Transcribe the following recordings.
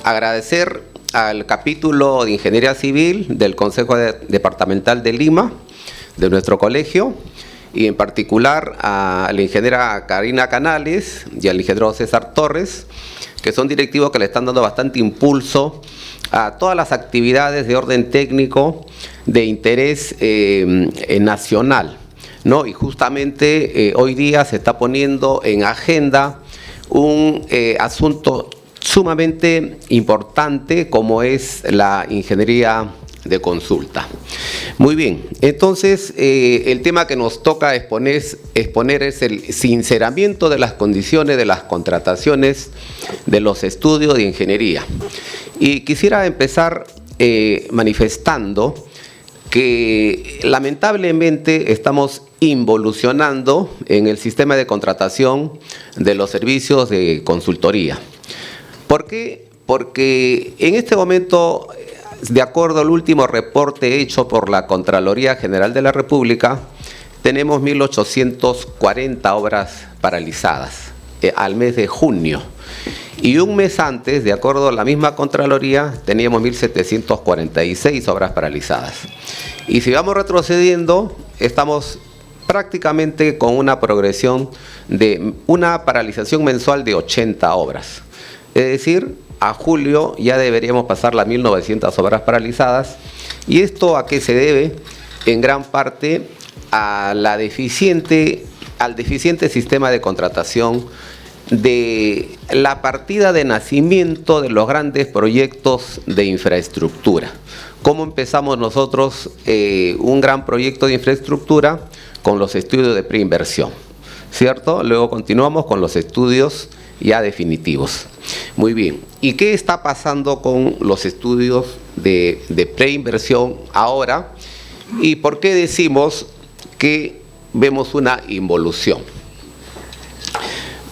agradecer al capítulo de Ingeniería Civil del Consejo Departamental de Lima, de nuestro colegio, y en particular a la ingeniera Karina Canales y al ingeniero César Torres, que son directivos que le están dando bastante impulso a todas las actividades de orden técnico de interés nacional, ¿no? Y justamente hoy día se está poniendo en agenda un asunto sumamente importante como es la ingeniería de consulta. Muy bien, entonces el tema que nos toca exponer es el sinceramiento de las condiciones de las contrataciones de los estudios de ingeniería. Y quisiera empezar manifestando que lamentablemente estamos involucionando en el sistema de contratación de los servicios de consultoría. ¿Por qué? Porque en este momento, de acuerdo al último reporte hecho por la Contraloría General de la República, tenemos 1.840 obras paralizadas al mes de junio. Y un mes antes, de acuerdo a la misma Contraloría, teníamos 1.746 obras paralizadas. Y si vamos retrocediendo, estamos prácticamente con una progresión de una paralización mensual de 80 obras. Es decir, a julio ya deberíamos pasar las 1.900 obras paralizadas. ¿Y esto a qué se debe? En gran parte al deficiente sistema de contratación de la partida de nacimiento de los grandes proyectos de infraestructura. ¿Cómo empezamos nosotros un gran proyecto de infraestructura? Con los estudios de preinversión, ¿cierto? Luego continuamos con los estudios ya definitivos. Muy bien, ¿y qué está pasando con los estudios de preinversión ahora? ¿Y por qué decimos que vemos una involución?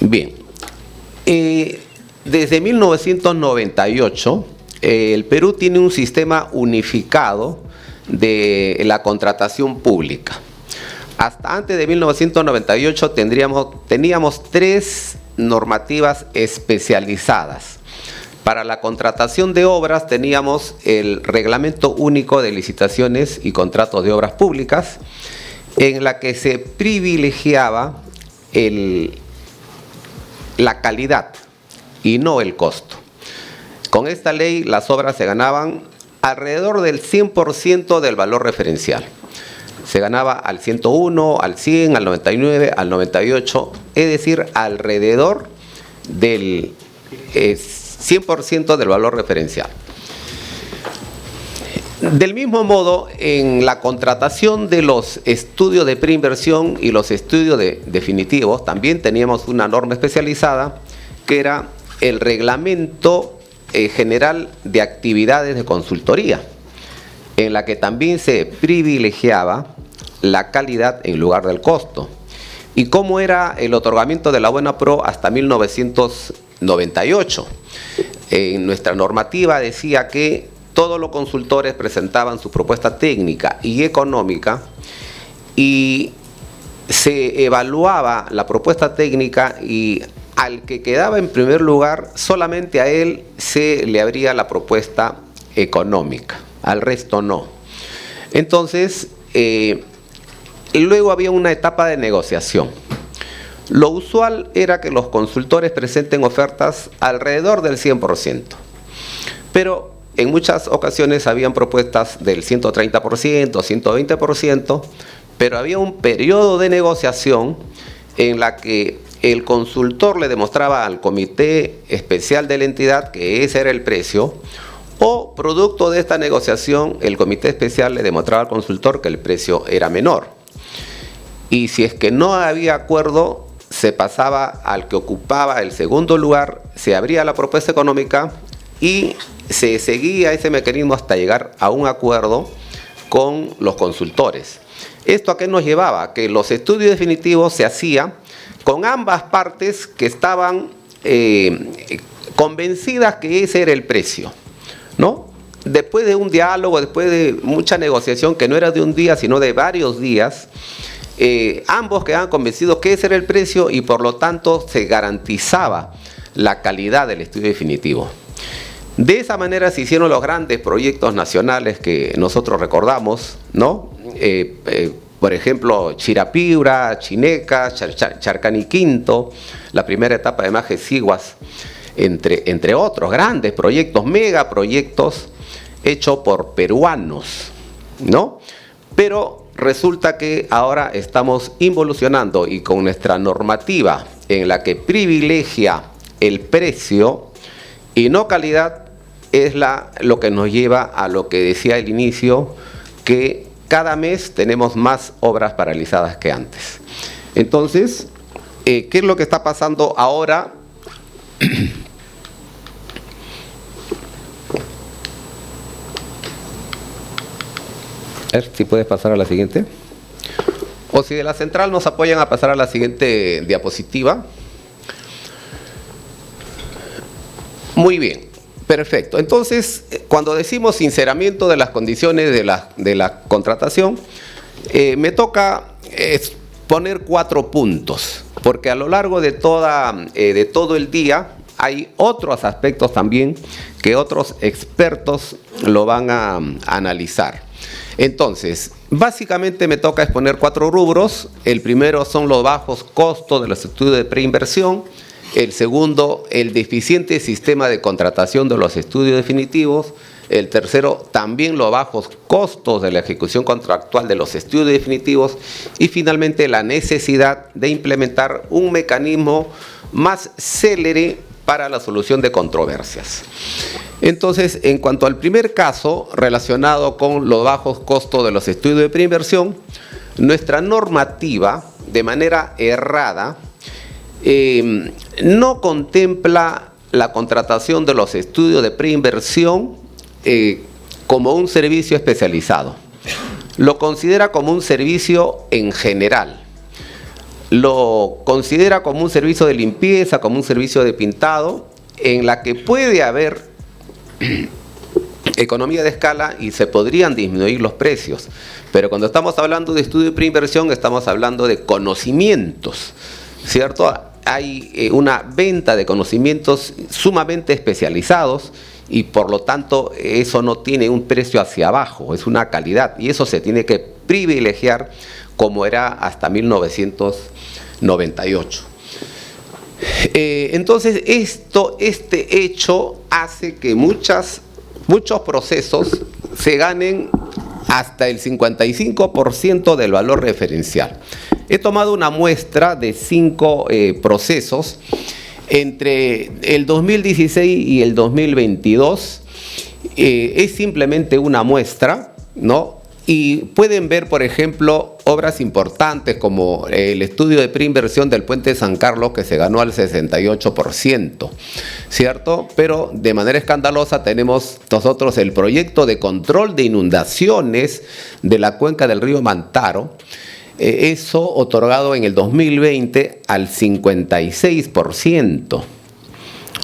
Bien, desde 1998 el Perú tiene un sistema unificado de la contratación pública. Hasta antes de 1998 teníamos tres normativas especializadas. Para la contratación de obras teníamos el Reglamento Único de Licitaciones y Contratos de Obras Públicas, en la que se privilegiaba la calidad y no el costo. Con esta ley las obras se ganaban alrededor del 100% del valor referencial. Se ganaba al 101, al 100, al 99, al 98, es decir, alrededor del 100% del valor referencial. Del mismo modo, en la contratación de los estudios de preinversión y los estudios definitivos, también teníamos una norma especializada que era el Reglamento General de Actividades de Consultoría, en la que también se privilegiaba la calidad en lugar del costo. ¿Y cómo era el otorgamiento de la buena pro hasta 1998? Nuestra normativa decía que todos los consultores presentaban su propuesta técnica y económica y se evaluaba la propuesta técnica y al que quedaba en primer lugar, solamente a él se le abría la propuesta económica, al resto no. Entonces, luego había una etapa de negociación. Lo usual era que los consultores presenten ofertas alrededor del 100%, pero en muchas ocasiones habían propuestas del 130%, 120%, pero había un periodo de negociación en la que el consultor le demostraba al comité especial de la entidad que ese era el precio, o producto de esta negociación el comité especial le demostraba al consultor que el precio era menor. Y si es que no había acuerdo, se pasaba al que ocupaba el segundo lugar, se abría la propuesta económica y se seguía ese mecanismo hasta llegar a un acuerdo con los consultores. ¿Esto a qué nos llevaba? Que los estudios definitivos se hacían con ambas partes que estaban convencidas que ese era el precio, ¿no? Después de un diálogo, después de mucha negociación, que no era de un día, sino de varios días, ambos quedaban convencidos que ese era el precio y por lo tanto se garantizaba la calidad del estudio definitivo. De esa manera se hicieron los grandes proyectos nacionales que nosotros recordamos, ¿no? Por ejemplo, Chirapiura, Chineca, Charcaniquinto, la primera etapa de Maje-Siguas, entre otros grandes proyectos, megaproyectos hechos por peruanos, ¿no? Pero resulta que ahora estamos involucionando y con nuestra normativa en la que privilegia el precio y no calidad, es lo que nos lleva a lo que decía al inicio, que cada mes tenemos más obras paralizadas que antes. Entonces, ¿qué es lo que está pasando ahora? A ver si puedes pasar a la siguiente. O si de la central nos apoyan a pasar a la siguiente diapositiva. Muy bien, perfecto. Entonces, cuando decimos sinceramiento de las condiciones de la contratación, me toca poner 4 puntos, porque a lo largo de todo el día hay otros aspectos también que otros expertos lo van a analizar. Entonces, básicamente me toca exponer 4 rubros. El primero son los bajos costos de los estudios de preinversión. El segundo, el deficiente sistema de contratación de los estudios definitivos. El tercero, también los bajos costos de la ejecución contractual de los estudios definitivos. Y finalmente, la necesidad de implementar un mecanismo más célere para la solución de controversias. Entonces, en cuanto al primer caso, relacionado con los bajos costos de los estudios de preinversión, nuestra normativa, de manera errada, no contempla la contratación de los estudios de preinversión como un servicio especializado. Lo considera como un servicio en general. Lo considera como un servicio de limpieza, como un servicio de pintado, en la que puede haber economía de escala y se podrían disminuir los precios. Pero cuando estamos hablando de estudio de preinversión, estamos hablando de conocimientos, ¿cierto? Hay una venta de conocimientos sumamente especializados y por lo tanto eso no tiene un precio hacia abajo, es una calidad y eso se tiene que privilegiar como era hasta 1998. Entonces este hecho hace que muchos procesos se ganen hasta el 55% del valor referencial. He tomado una muestra de 5 procesos entre el 2016 y el 2022. Es simplemente una muestra, ¿no? Y pueden ver, por ejemplo, obras importantes como el estudio de preinversión del Puente de San Carlos, que se ganó al 68%, ¿cierto? Pero de manera escandalosa tenemos nosotros el proyecto de control de inundaciones de la cuenca del río Mantaro, eso otorgado en el 2020 al 56%,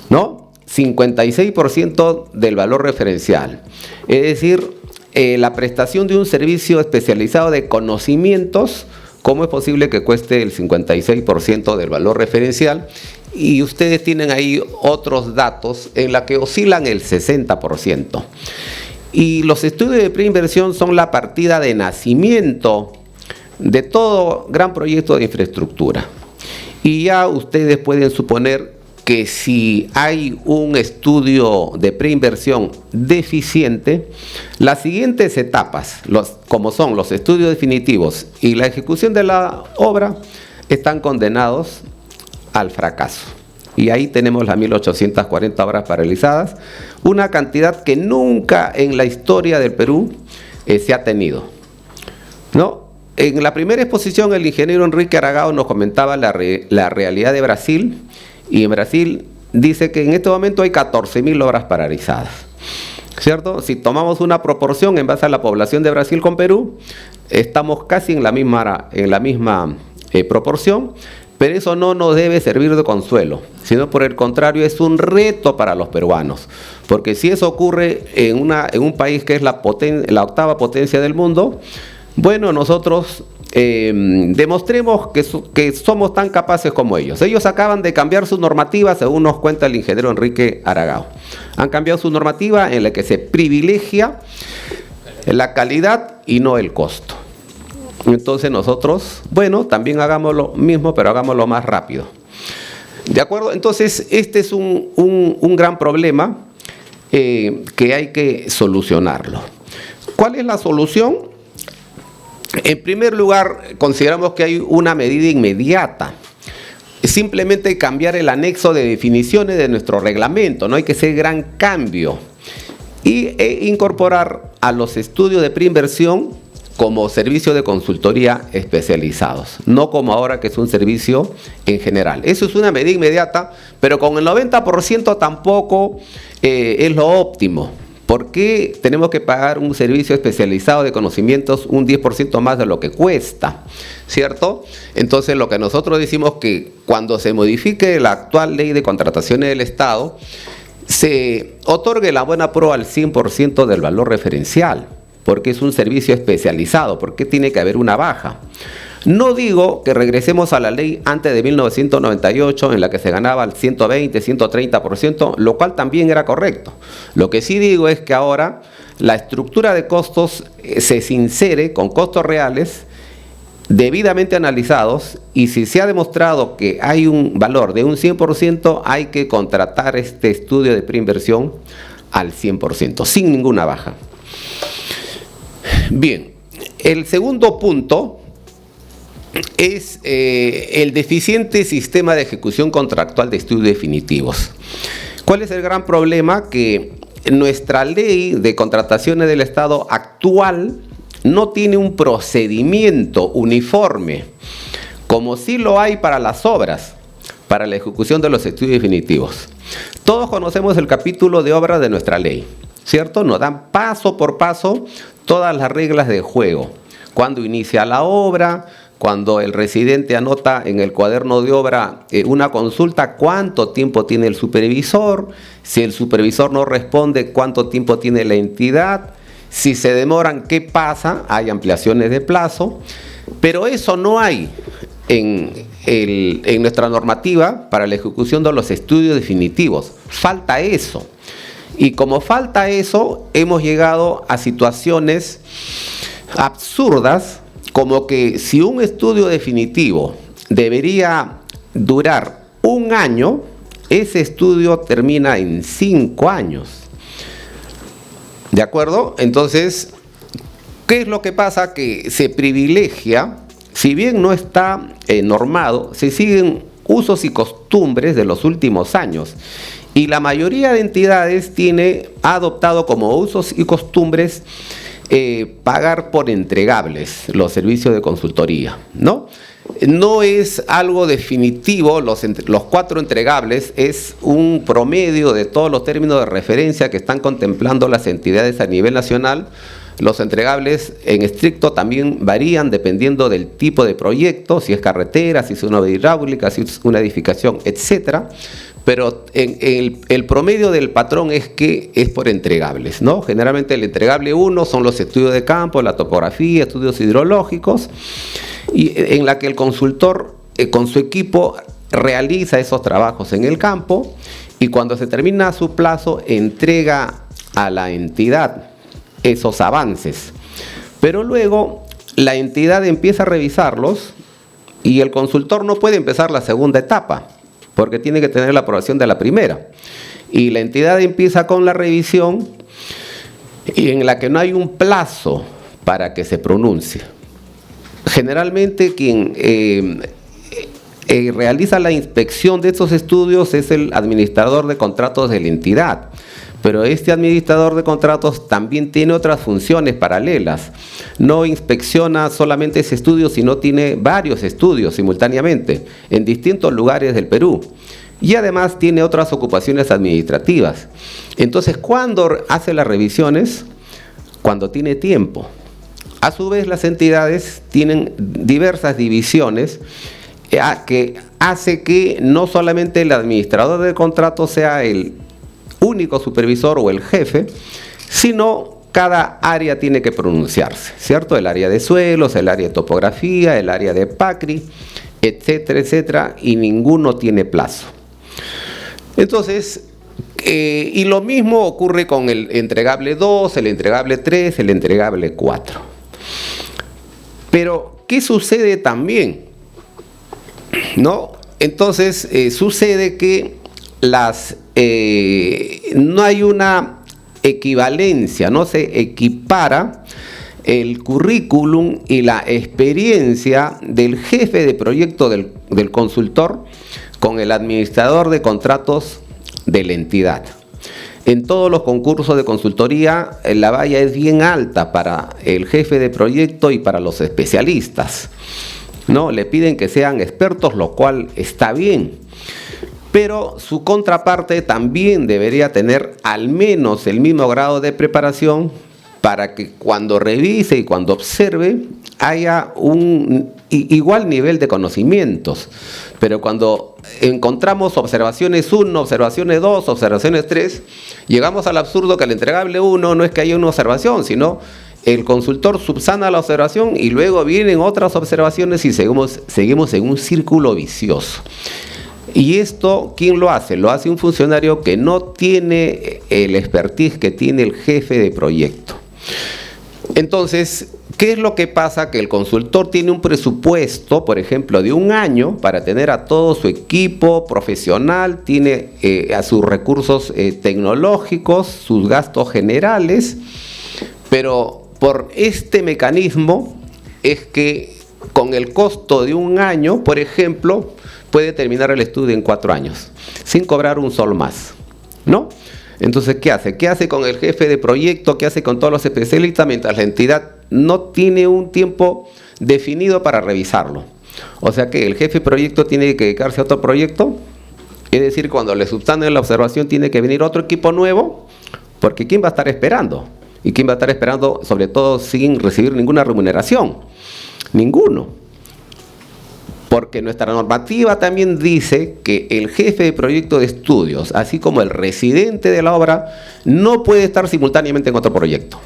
¿no? 56% del valor referencial. Es decir, la prestación de un servicio especializado de conocimientos, ¿cómo es posible que cueste el 56% del valor referencial? Y ustedes tienen ahí otros datos en la que oscilan el 60%. Y los estudios de preinversión son la partida de nacimiento de todo gran proyecto de infraestructura. Y ya ustedes pueden suponer que si hay un estudio de preinversión deficiente, las siguientes etapas, como son los estudios definitivos y la ejecución de la obra, están condenados al fracaso. Y ahí tenemos las 1.840 obras paralizadas, una cantidad que nunca en la historia del Perú se ha tenido, ¿no? En la primera exposición, el ingeniero Enrique Aragao nos comentaba la realidad de Brasil. Y en Brasil dice que en este momento hay 14.000 obras paralizadas, ¿cierto? Si tomamos una proporción en base a la población de Brasil con Perú, estamos casi en la misma proporción, pero eso no nos debe servir de consuelo, sino por el contrario es un reto para los peruanos, porque si eso ocurre en un país que es la 8ª potencia del mundo, bueno, nosotros demostremos que somos tan capaces como ellos. Ellos acaban de cambiar su normativa, según nos cuenta el ingeniero Enrique Aragao. Han cambiado su normativa en la que se privilegia la calidad y no el costo. Entonces nosotros, bueno, también hagamos lo mismo, pero hagámoslo más rápido. ¿De acuerdo? Entonces, este es un gran problema que hay que solucionarlo. ¿Cuál es la solución? En primer lugar, consideramos que hay una medida inmediata. Simplemente cambiar el anexo de definiciones de nuestro reglamento, no hay que hacer gran cambio. E incorporar a los estudios de preinversión como servicio de consultoría especializados, no como ahora que es un servicio en general. Eso es una medida inmediata, pero con el 90% tampoco es lo óptimo. ¿Por qué tenemos que pagar un servicio especializado de conocimientos un 10% más de lo que cuesta? ¿Cierto? Entonces, lo que nosotros decimos que cuando se modifique la actual ley de contrataciones del Estado, se otorgue la buena prueba al 100% del valor referencial, porque es un servicio especializado. ¿Por qué tiene que haber una baja? No digo que regresemos a la ley antes de 1998, en la que se ganaba el 120, 130%, lo cual también era correcto. Lo que sí digo es que ahora la estructura de costos se sincere con costos reales, debidamente analizados, y si se ha demostrado que hay un valor de un 100%, hay que contratar este estudio de preinversión al 100%, sin ninguna baja. Bien, el segundo punto es el deficiente sistema de ejecución contractual de estudios definitivos. ¿Cuál es el gran problema? Que nuestra ley de contrataciones del Estado actual no tiene un procedimiento uniforme, como sí lo hay para las obras, para la ejecución de los estudios definitivos. Todos conocemos el capítulo de obras de nuestra ley, ¿cierto? Nos dan paso por paso todas las reglas de juego. Cuando inicia la obra, cuando el residente anota en el cuaderno de obra una consulta, cuánto tiempo tiene el supervisor, si el supervisor no responde, cuánto tiempo tiene la entidad, si se demoran, qué pasa, hay ampliaciones de plazo, pero eso no hay en nuestra normativa para la ejecución de los estudios definitivos. Falta eso. Y como falta eso, hemos llegado a situaciones absurdas, como que si un estudio definitivo debería durar 1 año, ese estudio termina en 5 años. ¿De acuerdo? Entonces, ¿qué es lo que pasa? Que se privilegia, si bien no está normado, se siguen usos y costumbres de los últimos años. Y la mayoría de entidades ha adoptado como usos y costumbres pagar por entregables los servicios de consultoría, ¿no? No es algo definitivo, los 4 entregables es un promedio de todos los términos de referencia que están contemplando las entidades a nivel nacional. Los entregables en estricto también varían dependiendo del tipo de proyecto, si es carretera, si es una obra hidráulica, si es una edificación, etcétera. Pero el promedio del patrón es que es por entregables, ¿no? Generalmente el entregable 1 son los estudios de campo, la topografía, estudios hidrológicos, y en la que el consultor con su equipo realiza esos trabajos en el campo, y cuando se termina su plazo entrega a la entidad esos avances. Pero luego la entidad empieza a revisarlos y el consultor no puede empezar la segunda etapa, porque tiene que tener la aprobación de la primera. Y la entidad empieza con la revisión y en la que no hay un plazo para que se pronuncie. Generalmente quien realiza la inspección de estos estudios es el administrador de contratos de la entidad. Pero este administrador de contratos también tiene otras funciones paralelas. No inspecciona solamente ese estudio, sino tiene varios estudios simultáneamente en distintos lugares del Perú. Y además tiene otras ocupaciones administrativas. Entonces, ¿cuándo hace las revisiones? Cuando tiene tiempo. A su vez, las entidades tienen diversas divisiones que hace que no solamente el administrador de contratos sea el único supervisor o el jefe, sino cada área tiene que pronunciarse, ¿cierto? El área de suelos, el área de topografía, el área de PACRI, etcétera, etcétera, y ninguno tiene plazo. Entonces, y lo mismo ocurre con el entregable 2, el entregable 3, el entregable 4. Pero, ¿qué sucede también? ¿No? Entonces, sucede que no hay una equivalencia, no se equipara el currículum y la experiencia del jefe de proyecto del consultor con el administrador de contratos de la entidad. En todos los concursos de consultoría, la valla es bien alta para el jefe de proyecto y para los especialistas, ¿no? Le piden que sean expertos, lo cual está bien. Pero su contraparte también debería tener al menos el mismo grado de preparación para que cuando revise y cuando observe haya un igual nivel de conocimientos. Pero cuando encontramos observaciones 1, observaciones 2, observaciones 3, llegamos al absurdo que el entregable 1 no es que haya una observación, sino el consultor subsana la observación y luego vienen otras observaciones y seguimos en un círculo vicioso. Y esto, ¿quién lo hace? Lo hace un funcionario que no tiene el expertise que tiene el jefe de proyecto. Entonces, ¿qué es lo que pasa? Que el consultor tiene un presupuesto, por ejemplo, de 1 año para tener a todo su equipo profesional, tiene a sus recursos tecnológicos, sus gastos generales, pero por este mecanismo es que con el costo de 1 año, por ejemplo, puede terminar el estudio en 4 años, sin cobrar un sol más, ¿no? Entonces, ¿qué hace? ¿Qué hace con el jefe de proyecto? ¿Qué hace con todos los especialistas? Mientras la entidad no tiene un tiempo definido para revisarlo. O sea que el jefe de proyecto tiene que dedicarse a otro proyecto. Es decir, cuando le subsanen la observación tiene que venir otro equipo nuevo, porque ¿quién va a estar esperando? ¿Y quién va a estar esperando, sobre todo, sin recibir ninguna remuneración? Ninguno. Porque nuestra normativa también dice que el jefe de proyecto de estudios, así como el residente de la obra, no puede estar simultáneamente en otro proyecto.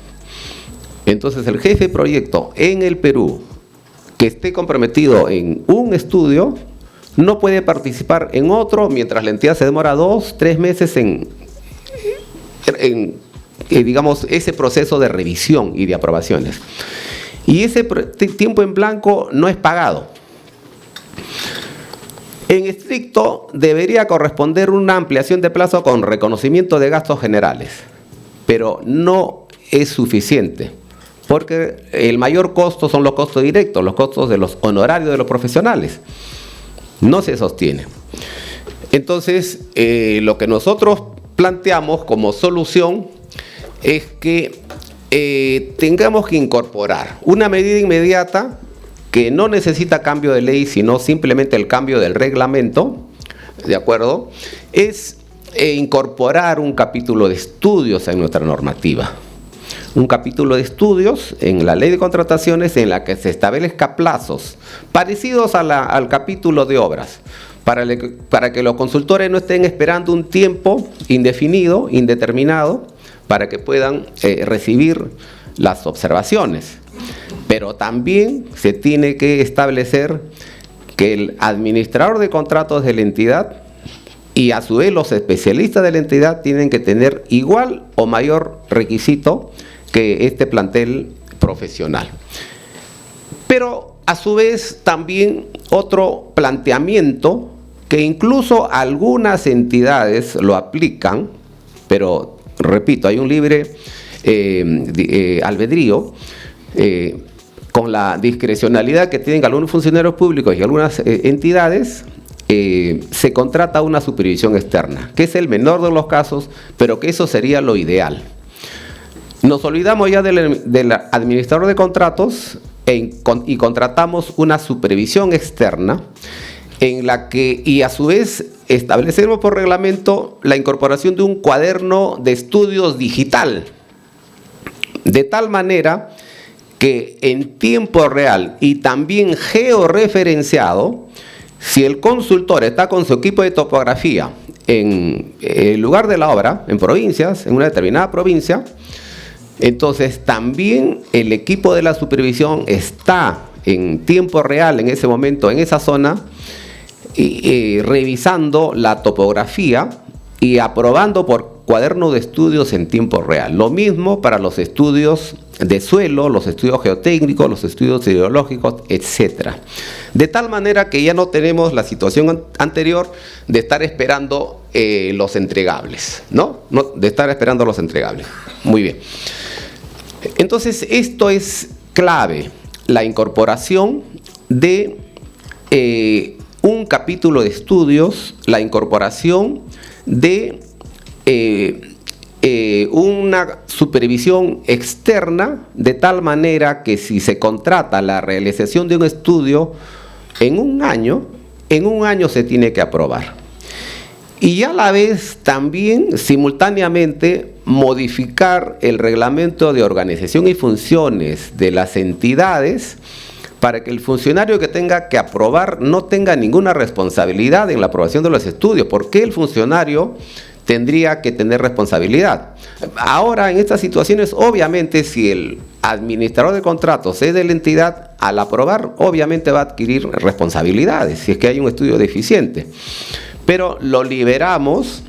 Entonces, el jefe de proyecto en el Perú, que esté comprometido en un estudio, no puede participar en otro mientras la entidad se demora 2, 3 meses en digamos, ese proceso de revisión y de aprobaciones. Y ese tiempo en blanco no es pagado. En estricto, debería corresponder una ampliación de plazo con reconocimiento de gastos generales, pero no es suficiente, porque el mayor costo son los costos directos, los costos de los honorarios de los profesionales. No se sostiene. Entonces, lo que nosotros planteamos como solución es que tengamos que incorporar una medida inmediata que no necesita cambio de ley, sino simplemente el cambio del reglamento, ¿de acuerdo? Es incorporar un capítulo de estudios en nuestra normativa. Un capítulo de estudios en la ley de contrataciones en la que se establezca plazos parecidos al capítulo de obras, para que los consultores no estén esperando un tiempo indefinido, indeterminado, para que puedan recibir las observaciones. Pero también se tiene que establecer que el administrador de contratos de la entidad y a su vez los especialistas de la entidad tienen que tener igual o mayor requisito que este plantel profesional. Pero a su vez también otro planteamiento que incluso algunas entidades lo aplican, pero repito, hay un libre albedrío, con la discrecionalidad que tienen algunos funcionarios públicos y algunas entidades, se contrata una supervisión externa, que es el menor de los casos, pero que eso sería lo ideal. Nos olvidamos ya del administrador de contratos y contratamos una supervisión externa en la que, y a su vez, establecemos por reglamento la incorporación de un cuaderno de estudios digital, de tal manera que en tiempo real y también georreferenciado, si el consultor está con su equipo de topografía en el lugar de la obra, en provincias, en una determinada provincia, Entonces, también el equipo de la supervisión está en tiempo real, en ese momento, en esa zona, revisando la topografía y aprobando por cuaderno de estudios en tiempo real. Lo mismo para los estudios de suelo, los estudios geotécnicos, los estudios hidrológicos, etc. De tal manera que ya no tenemos la situación anterior de estar esperando los entregables, ¿no? De estar esperando los entregables. Muy bien. Entonces, esto es clave, la incorporación de un capítulo de estudios, la incorporación de una supervisión externa, de tal manera que si se contrata la realización de un estudio en un año se tiene que aprobar. Y a la vez también simultáneamente modificar el reglamento de organización y funciones de las entidades para que el funcionario que tenga que aprobar no tenga ninguna responsabilidad en la aprobación de los estudios. ¿Por qué el funcionario tendría que tener responsabilidad? Ahora, en estas situaciones, obviamente, si el administrador de contratos es de la entidad, al aprobar, obviamente va a adquirir responsabilidades, si es que hay un estudio deficiente. Pero lo liberamos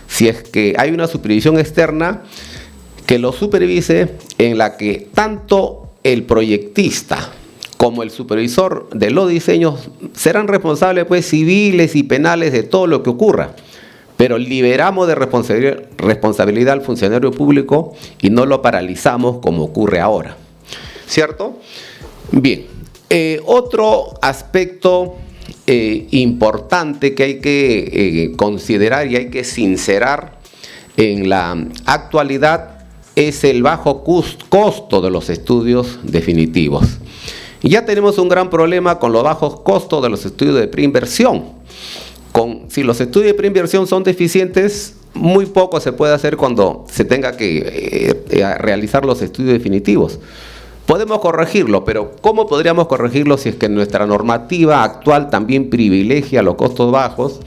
si es que hay una supervisión externa que lo supervise, en la que tanto el proyectista como el supervisor de los diseños serán responsables, pues, civiles y penales de todo lo que ocurra. Pero liberamos de responsabilidad al funcionario público y no lo paralizamos como ocurre ahora. ¿Cierto? Bien. Otro aspecto importante que hay que considerar y hay que sincerar en la actualidad es el bajo costo de los estudios definitivos. Y ya tenemos un gran problema con los bajos costos de los estudios de preinversión. Si los estudios de preinversión son deficientes, muy poco se puede hacer cuando se tenga que realizar los estudios definitivos. Podemos corregirlo, pero ¿cómo podríamos corregirlo si es que nuestra normativa actual también privilegia los costos bajos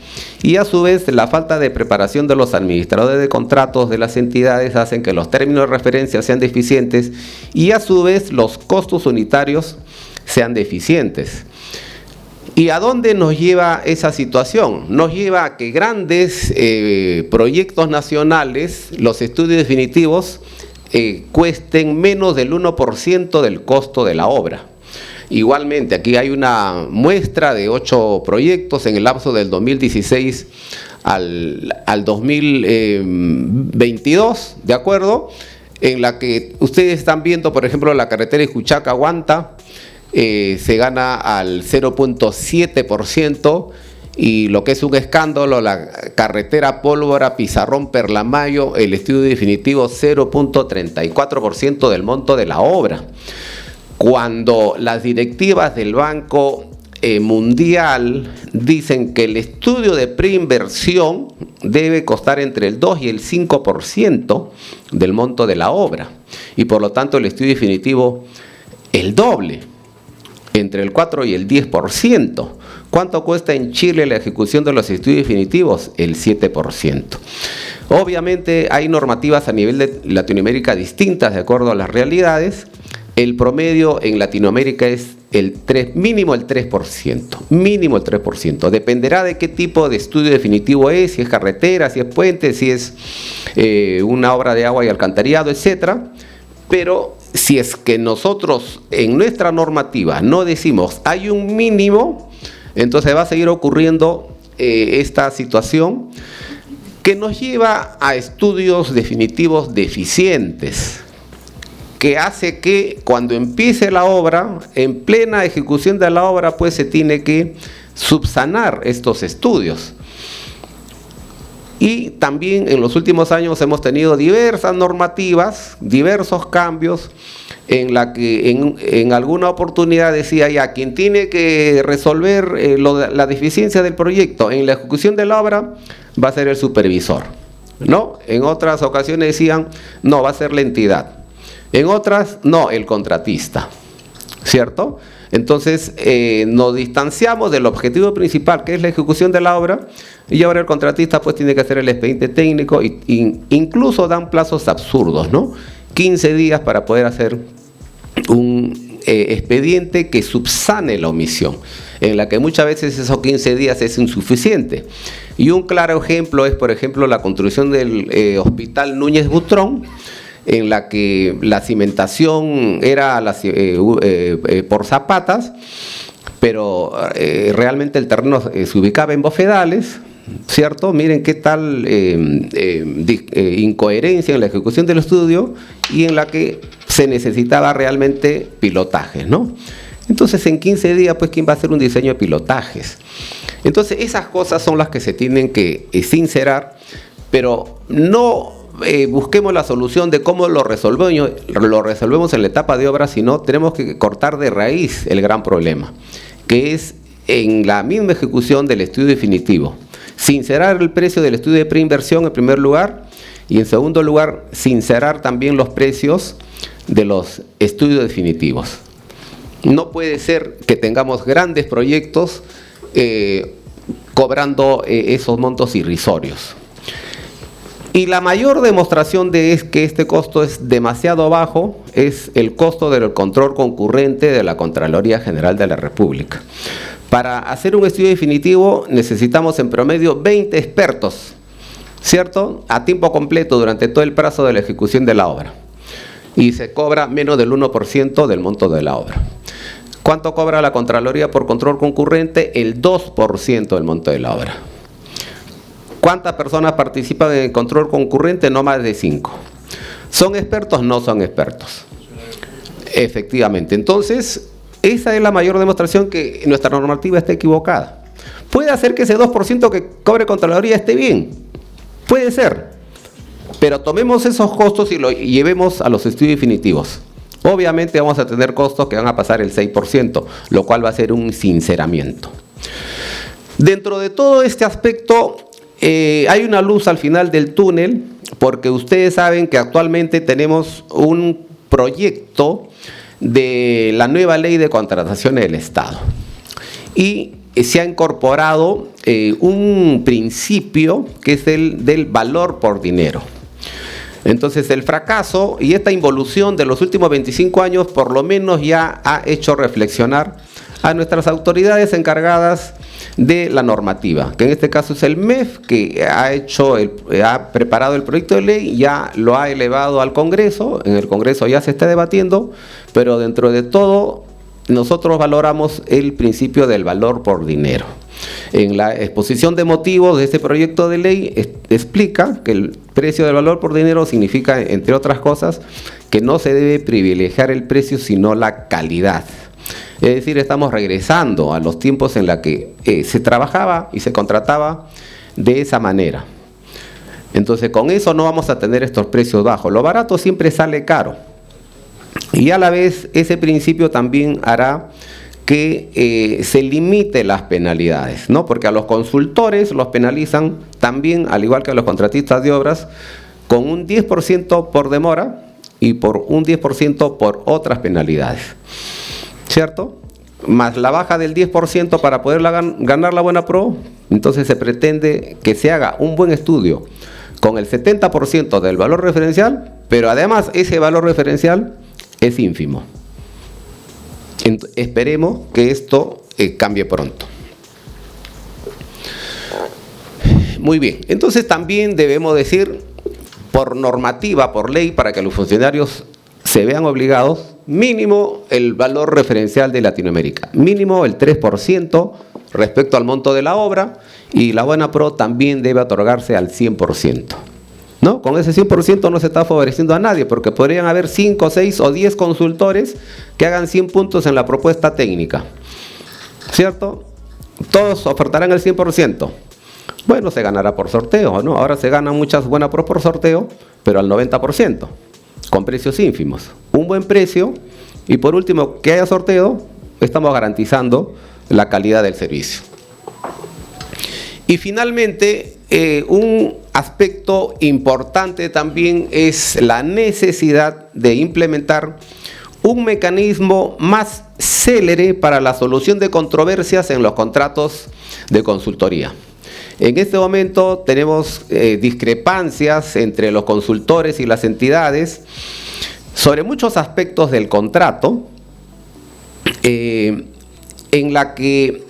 y a su vez la falta de preparación de los administradores de contratos de las entidades hacen que los términos de referencia sean deficientes y a su vez los costos unitarios sean deficientes? ¿Y a dónde nos lleva esa situación? Nos lleva a que grandes proyectos nacionales, los estudios definitivos, cuesten menos del 1% del costo de la obra. Igualmente, aquí hay una muestra de 8 proyectos en el lapso del 2016 al 2022, ¿de acuerdo? En la que ustedes están viendo, por ejemplo, la carretera Ijuchaca-Huanta, se gana al 0.7%, y lo que es un escándalo, la carretera Pólvora, Pizarrón, Perlamayo, el estudio definitivo 0.34% del monto de la obra. Cuando las directivas del Banco Mundial dicen que el estudio de preinversión debe costar entre el 2 y el 5% del monto de la obra, y por lo tanto el estudio definitivo el doble, entre el 4 y el 10%. ¿Cuánto cuesta en Chile la ejecución de los estudios definitivos? El 7%. Obviamente hay normativas a nivel de Latinoamérica distintas de acuerdo a las realidades. El promedio en Latinoamérica es mínimo el 3%. Mínimo el 3%. Dependerá de qué tipo de estudio definitivo es, si es carretera, si es puente, si es una obra de agua y alcantarillado, etcétera. Pero si es que nosotros en nuestra normativa no decimos hay un mínimo, entonces va a seguir ocurriendo esta situación que nos lleva a estudios definitivos deficientes, que hace que cuando empiece la obra, en plena ejecución de la obra, pues se tiene que subsanar estos estudios. Y también en los últimos años hemos tenido diversas normativas, diversos cambios, en la que en alguna oportunidad decía ya, quien tiene que resolver la deficiencia del proyecto en la ejecución de la obra va a ser el supervisor, ¿no? En otras ocasiones decían, no, va a ser la entidad. En otras, no, el contratista, ¿cierto? Entonces nos distanciamos del objetivo principal, que es la ejecución de la obra, y ahora el contratista pues tiene que hacer el expediente técnico, y incluso dan plazos absurdos, ¿no? 15 días para poder hacer un expediente que subsane la omisión, en la que muchas veces esos 15 días es insuficiente. Y un claro ejemplo es, por ejemplo, la construcción del Hospital Núñez Butrón, en la que la cimentación era por zapatas, pero realmente el terreno se ubicaba en bofedales, ¿cierto? Miren qué tal incoherencia en la ejecución del estudio y en la que se necesitaba realmente pilotajes, ¿no? Entonces, en 15 días, pues, ¿quién va a hacer un diseño de pilotajes? Entonces, esas cosas son las que se tienen que sincerar, pero no busquemos la solución de cómo lo resolvemos en la etapa de obra, sino tenemos que cortar de raíz el gran problema, que es en la misma ejecución del estudio definitivo. Sincerar el precio del estudio de preinversión en primer lugar, y en segundo lugar, sincerar también los precios de los estudios definitivos. No puede ser que tengamos grandes proyectos cobrando esos montos irrisorios. Y la mayor demostración de que este costo es demasiado bajo es el costo del control concurrente de la Contraloría General de la República. Para hacer un estudio definitivo necesitamos en promedio 20 expertos, ¿cierto?, a tiempo completo durante todo el plazo de la ejecución de la obra. Y se cobra menos del 1% del monto de la obra. ¿Cuánto cobra la Contraloría por control concurrente? El 2% del monto de la obra. ¿Cuántas personas participan en el control concurrente? No más de 5. ¿Son expertos? No son expertos. Efectivamente. Entonces, esa es la mayor demostración que nuestra normativa está equivocada. Puede hacer que ese 2% que cobre Contraloría esté bien. Puede ser. Pero tomemos esos costos y lo llevemos a los estudios definitivos. Obviamente vamos a tener costos que van a pasar el 6%, lo cual va a ser un sinceramiento. Dentro de todo este aspecto, hay una luz al final del túnel, porque ustedes saben que actualmente tenemos un proyecto de la nueva ley de contrataciones del Estado. Y se ha incorporado un principio que es el del valor por dinero. Entonces, el fracaso y esta involución de los últimos 25 años por lo menos ya ha hecho reflexionar a nuestras autoridades encargadas de la normativa, que en este caso es el MEF, que ha preparado el proyecto de ley, ya lo ha elevado al Congreso, en el Congreso ya se está debatiendo, pero dentro de todo nosotros valoramos el principio del valor por dinero. En la exposición de motivos de este proyecto de ley explica que el precio del valor por dinero significa, entre otras cosas, que no se debe privilegiar el precio sino la calidad. Es decir, estamos regresando a los tiempos en los que se trabajaba y se contrataba de esa manera. Entonces, con eso no vamos a tener estos precios bajos. Lo barato siempre sale caro. Y a la vez, ese principio también hará que se limite las penalidades, ¿no? Porque a los consultores los penalizan también, al igual que a los contratistas de obras, con un 10% por demora y por un 10% por otras penalidades, ¿cierto? Más la baja del 10% para poder ganar la buena pro. Entonces se pretende que se haga un buen estudio con el 70% del valor referencial, pero además ese valor referencial es ínfimo. Esperemos que esto cambie pronto. Muy bien, entonces también debemos decir, por normativa, por ley, para que los funcionarios se vean obligados, mínimo el valor referencial de Latinoamérica, mínimo el 3% respecto al monto de la obra, y la buena pro también debe otorgarse al 100%. ¿No? Con ese 100% no se está favoreciendo a nadie, porque podrían haber 5, 6 o 10 consultores que hagan 100 puntos en la propuesta técnica, ¿cierto? Todos ofertarán el 100%. Bueno, se ganará por sorteo, ¿no? Ahora se ganan muchas buenas pros por sorteo, pero al 90%, con precios ínfimos. Un buen precio, y por último, que haya sorteo, estamos garantizando la calidad del servicio. Y finalmente, un aspecto importante también es la necesidad de implementar un mecanismo más célere para la solución de controversias en los contratos de consultoría. En este momento tenemos discrepancias entre los consultores y las entidades sobre muchos aspectos del contrato, en la que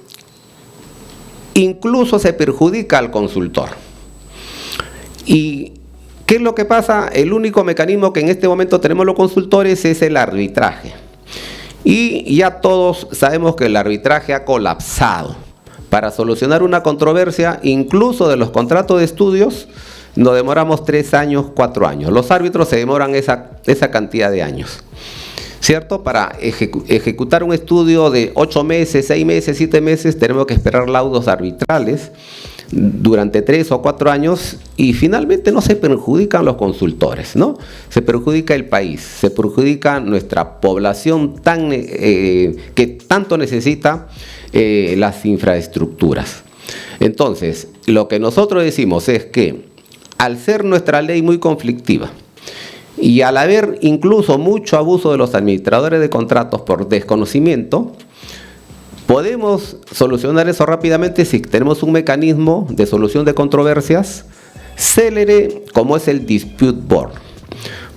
incluso se perjudica al consultor. ¿Y qué es lo que pasa? El único mecanismo que en este momento tenemos los consultores es el arbitraje. Y ya todos sabemos que el arbitraje ha colapsado. Para solucionar una controversia, incluso de los contratos de estudios, nos demoramos 3 años, 4 años. Los árbitros se demoran esa cantidad de años, ¿cierto? Para ejecutar un estudio de 8 meses, 6 meses, 7 meses, tenemos que esperar laudos arbitrales durante 3 o 4 años, y finalmente no se perjudican los consultores, ¿no? Se perjudica el país, se perjudica nuestra población que tanto necesita las infraestructuras. Entonces, lo que nosotros decimos es que al ser nuestra ley muy conflictiva y al haber incluso mucho abuso de los administradores de contratos por desconocimiento, podemos solucionar eso rápidamente si tenemos un mecanismo de solución de controversias célere como es el Dispute Board.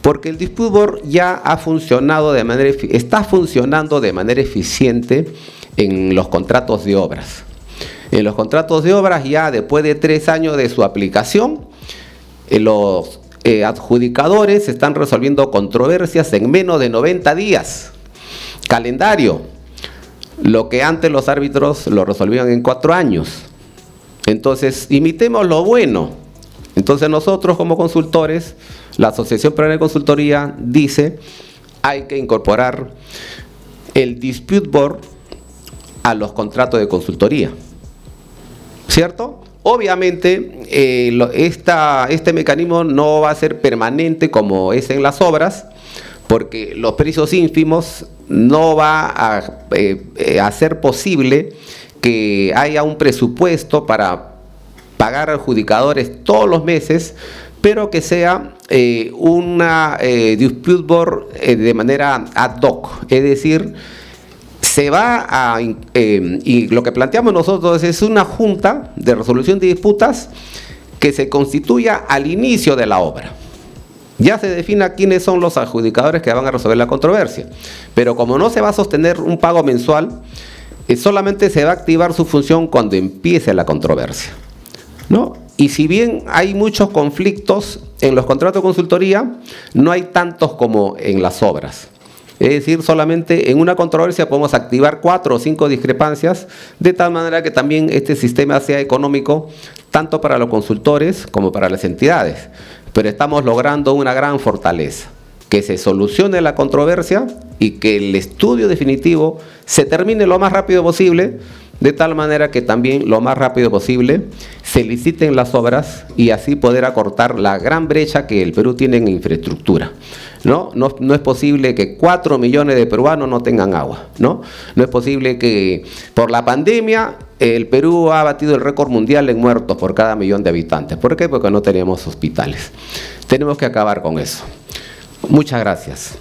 Porque el Dispute Board ya ha funcionado está funcionando de manera eficiente en los contratos de obras. En los contratos de obras, ya después de 3 años de su aplicación, los adjudicadores están resolviendo controversias en menos de 90 días. Calendario. Lo que antes los árbitros lo resolvían en 4 años. Entonces, imitemos lo bueno. Entonces nosotros como consultores, la Asociación Peruana de Consultoría dice, hay que incorporar el Dispute Board a los contratos de consultoría, ¿cierto? Obviamente, este mecanismo no va a ser permanente como es en las obras, porque los precios ínfimos no va a hacer posible que haya un presupuesto para pagar a adjudicadores todos los meses, pero que sea una Dispute Board de manera ad hoc, es decir, se va a, y lo que planteamos nosotros es una junta de resolución de disputas que se constituya al inicio de la obra. Ya se defina quiénes son los adjudicadores que van a resolver la controversia, pero como no se va a sostener un pago mensual, solamente se va a activar su función cuando empiece la controversia, ¿no? Y si bien hay muchos conflictos en los contratos de consultoría, no hay tantos como en las obras. Es decir, solamente en una controversia podemos activar 4 o 5 discrepancias, de tal manera que también este sistema sea económico tanto para los consultores como para las entidades. Pero estamos logrando una gran fortaleza, que se solucione la controversia y que el estudio definitivo se termine lo más rápido posible, de tal manera que también lo más rápido posible se liciten las obras y así poder acortar la gran brecha que el Perú tiene en infraestructura. No es posible que 4 millones de peruanos no tengan agua, ¿no? No es posible que por la pandemia el Perú ha batido el récord mundial en muertos por cada 1.000.000 de habitantes. ¿Por qué? Porque no tenemos hospitales. Tenemos que acabar con eso. Muchas gracias.